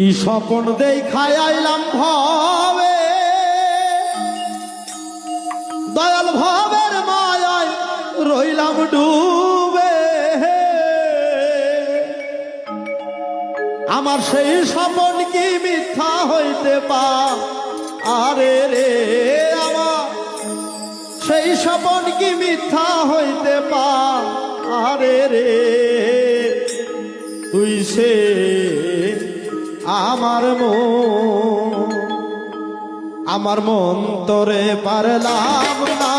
কি স্বপন দেখায় আইলাম ভবে, দয়াল ভবের মায়ায় রইলাম ডুবে। আমার সেই স্বপন কি মিথ্যা হইতে পারে রে, আমার সেই স্বপন কি মিথ্যা হইতে পারে রে। তুই সে আমার মন তোরে পারলাম না।